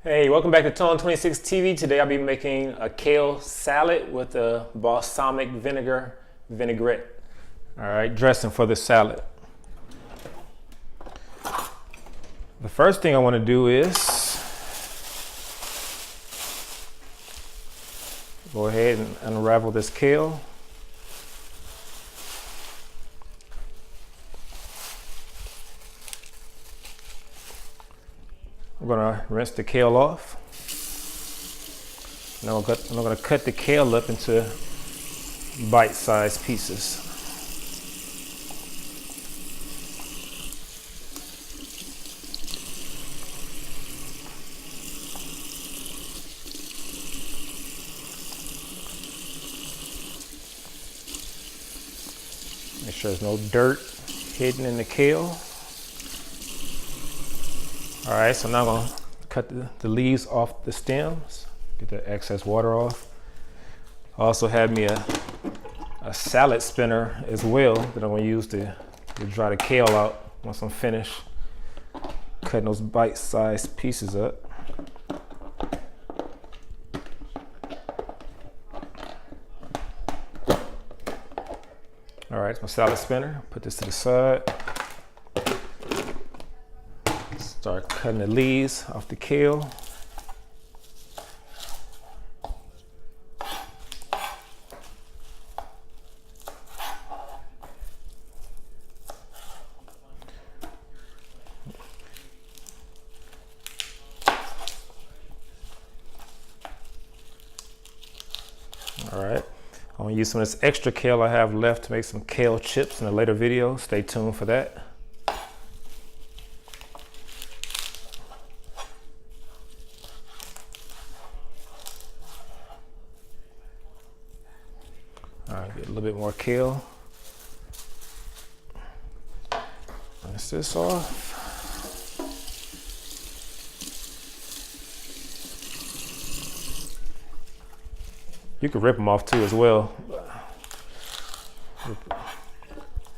Hey, welcome back to Tone 26 TV. Today I'll be making a kale salad with a balsamic vinegar vinaigrette. All right, dressing for the salad. The first thing I want to do is go ahead and unravel this kale. I'm gonna rinse the kale off. Now I'm gonna cut the kale up into bite-sized pieces. Make sure there's no dirt hidden in the kale. All right, so now I'm gonna cut the leaves off the stems, get the excess water off. I also have me a salad spinner as well that I'm gonna use to dry the kale out once I'm finished cutting those bite-sized pieces up. All right, it's my salad spinner. Put this to the side. Start cutting the leaves off the kale. All right, I'm gonna use some of this extra kale I have left to make some kale chips in a later video. Stay tuned for that. All right, get a little bit more kale. Rinse this off. You can rip them off too as well.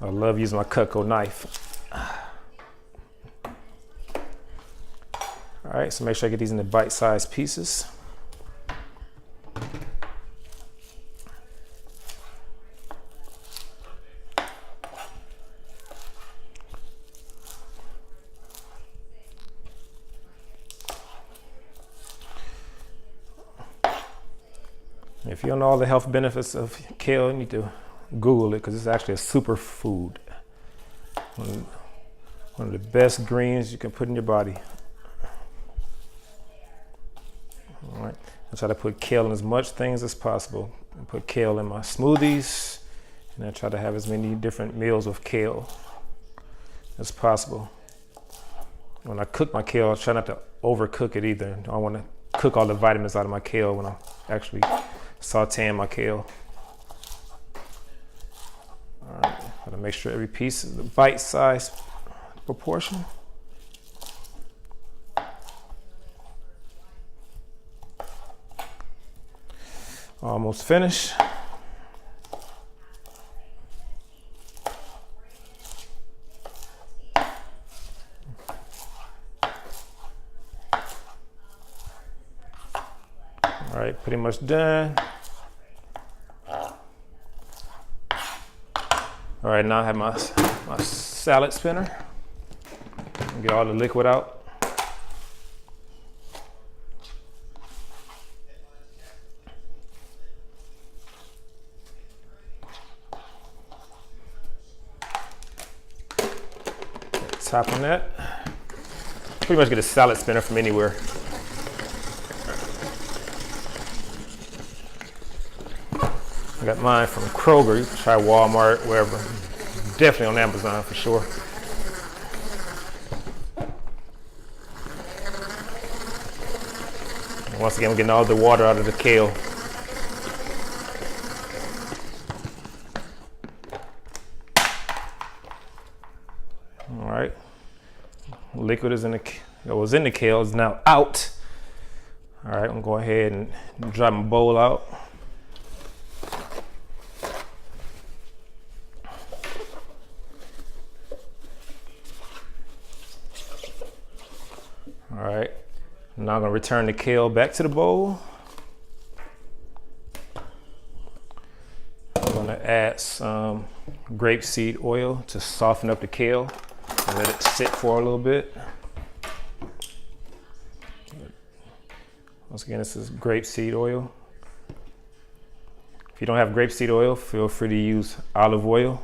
I love using my Cutco knife. All right, so make sure I get these into bite-sized pieces. If you don't know all the health benefits of kale, you need to Google it because it's actually a superfood. One of the best greens you can put in your body. All right, I try to put kale in as much things as possible. I put kale in my smoothies, and I try to have as many different meals with kale as possible. When I cook my kale, I try not to overcook it either. I don't want to cook all the vitamins out of my kale when I'm actually sauteing my kale. All right, gotta make sure every piece is the bite-sized proportion. Almost finished. All right, pretty much done. All right, now I have my salad spinner. Get all the liquid out. Tap on that. Pretty much get a salad spinner from anywhere. I got mine from Kroger. You can try Walmart, wherever. Definitely on Amazon for sure. And once again, we're getting all the water out of the kale. All right. Liquid is in the kale is now out. All right, I'm gonna go ahead and dry my bowl out. All right, Now I'm gonna return the kale back to the bowl. I'm gonna add some grapeseed oil to soften up the kale and let it sit for a little bit. Once again, this is grapeseed oil. If you don't have grapeseed oil, feel free to use olive oil,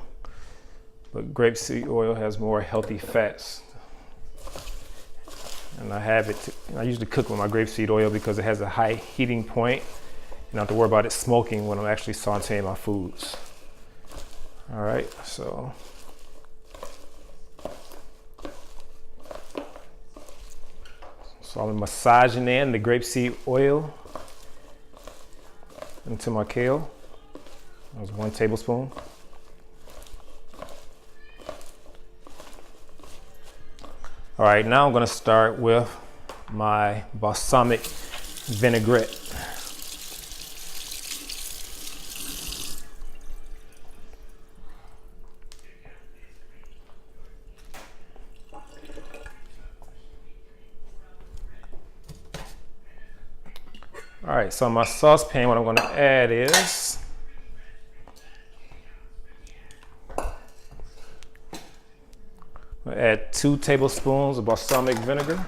but grapeseed oil has more healthy fats. And I usually cook with my grapeseed oil because it has a high heating point. You don't have to worry about it smoking when I'm actually sauteing my foods. All right, so I'm massaging in the grapeseed oil into my kale. That was 1 tablespoon. All right, now I'm gonna start with my balsamic vinaigrette. All right, so in my saucepan, what I'm gonna add is I'm gonna add 2 tablespoons of balsamic vinegar.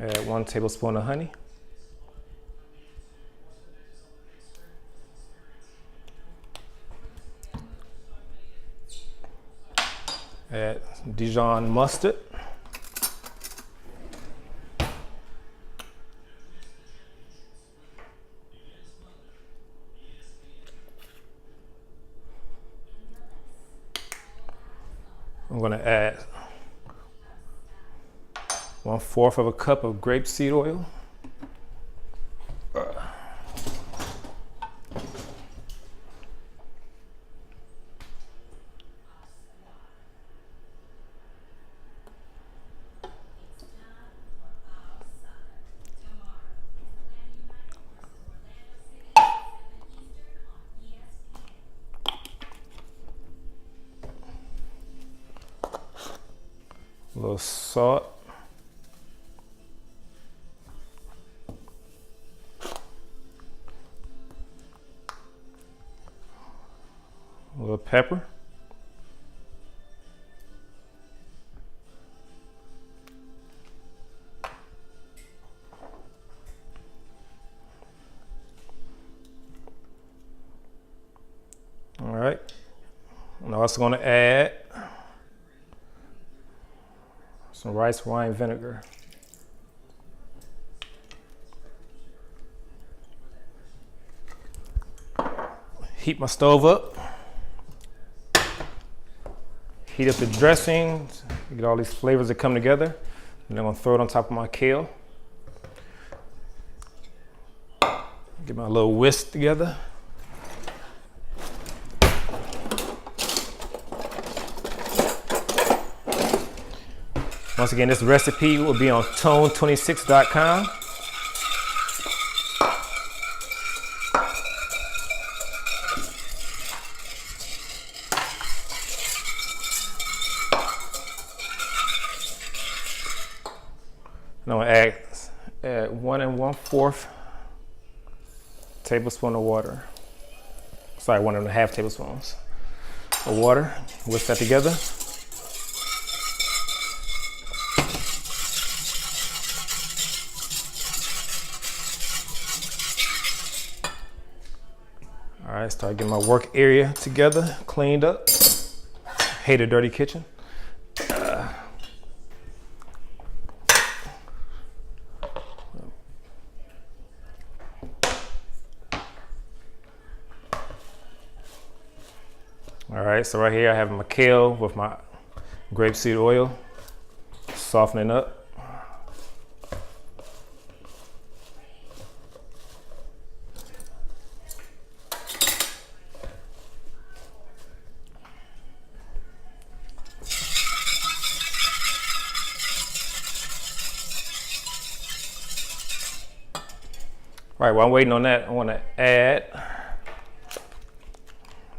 Add 1 tablespoon of honey. Add Dijon mustard. I'm going to add 1/4 of a cup of grapeseed oil. A little salt. A little pepper. All right. I'm also going to add some rice wine vinegar. Heat my stove up. Heat up the dressing, get all these flavors that come together. And I'm gonna throw it on top of my kale. Get my little whisk together. Once again, this recipe will be on tone26.com. And I'm gonna add 1 1/4 tablespoon of water. Sorry, 1 1/2 tablespoons of water. Whisk that together. All right, start getting my work area together, cleaned up. Hate a dirty kitchen. All right, so right here I have my kale with my grapeseed oil, softening up. Right, while I'm waiting on that, I want to add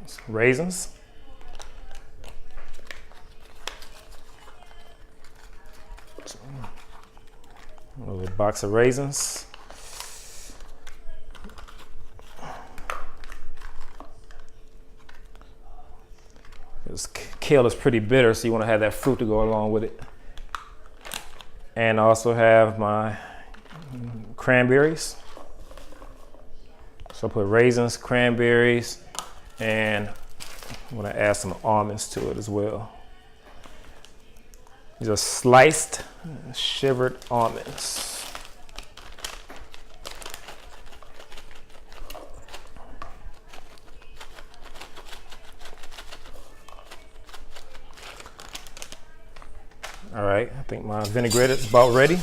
some raisins. A little box of raisins. This kale is pretty bitter, so you want to have that fruit to go along with it. And I also have my cranberries. So I put raisins, cranberries, and I'm going to add some almonds to it as well. These are sliced, shivered almonds. All right, I think my vinaigrette is about ready.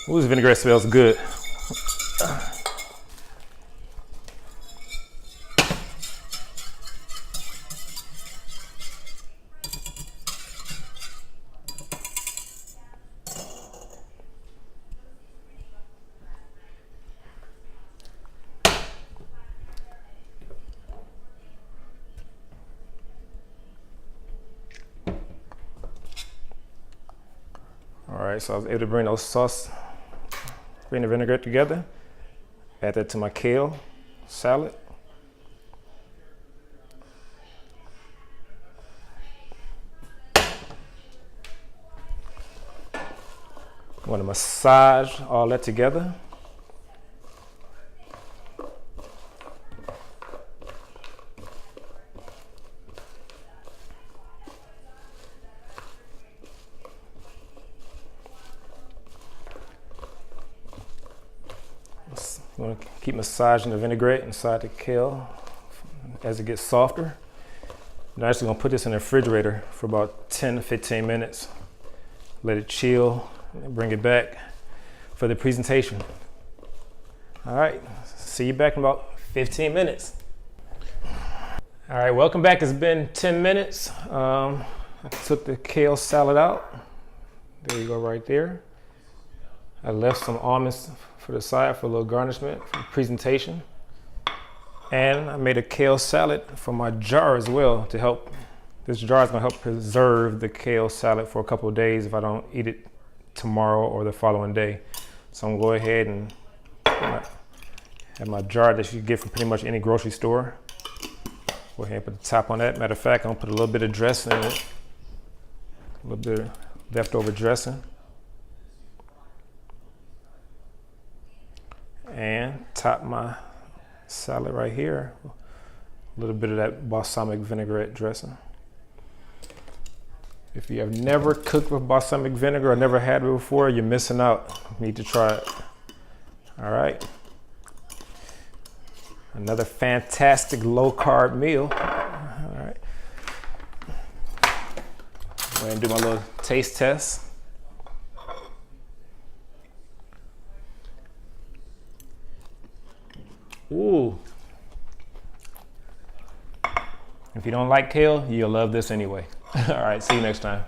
Ooh, this vinaigrette smells good. All right, so I was able to bring the vinaigrette together. Add that to my kale salad. I want to massage all that together. You want to keep massaging the vinaigrette inside the kale as it gets softer. I'm actually going to put this in the refrigerator for about 10 to 15 minutes. Let it chill and bring it back for the presentation. All right, see you back in about 15 minutes. All right, welcome back. It's been 10 minutes. I took the kale salad out. There you go, right there. I left some almonds for the side for a little garnishment for presentation. And I made a kale salad for my jar as well to help. This jar is gonna help preserve the kale salad for a couple of days if I don't eat it tomorrow or the following day. So I'm gonna go ahead and have my jar that you get from pretty much any grocery store. Go ahead and put the top on that. Matter of fact, I'm gonna put a little bit of dressing in it. A little bit of leftover dressing. And top my salad right here. A little bit of that balsamic vinaigrette dressing. If you have never cooked with balsamic vinegar or never had it before, you're missing out. You need to try it. All right. Another fantastic low carb meal. All right. Go ahead and do my little taste test. Ooh. If you don't like kale, you'll love this anyway. All right, see you next time.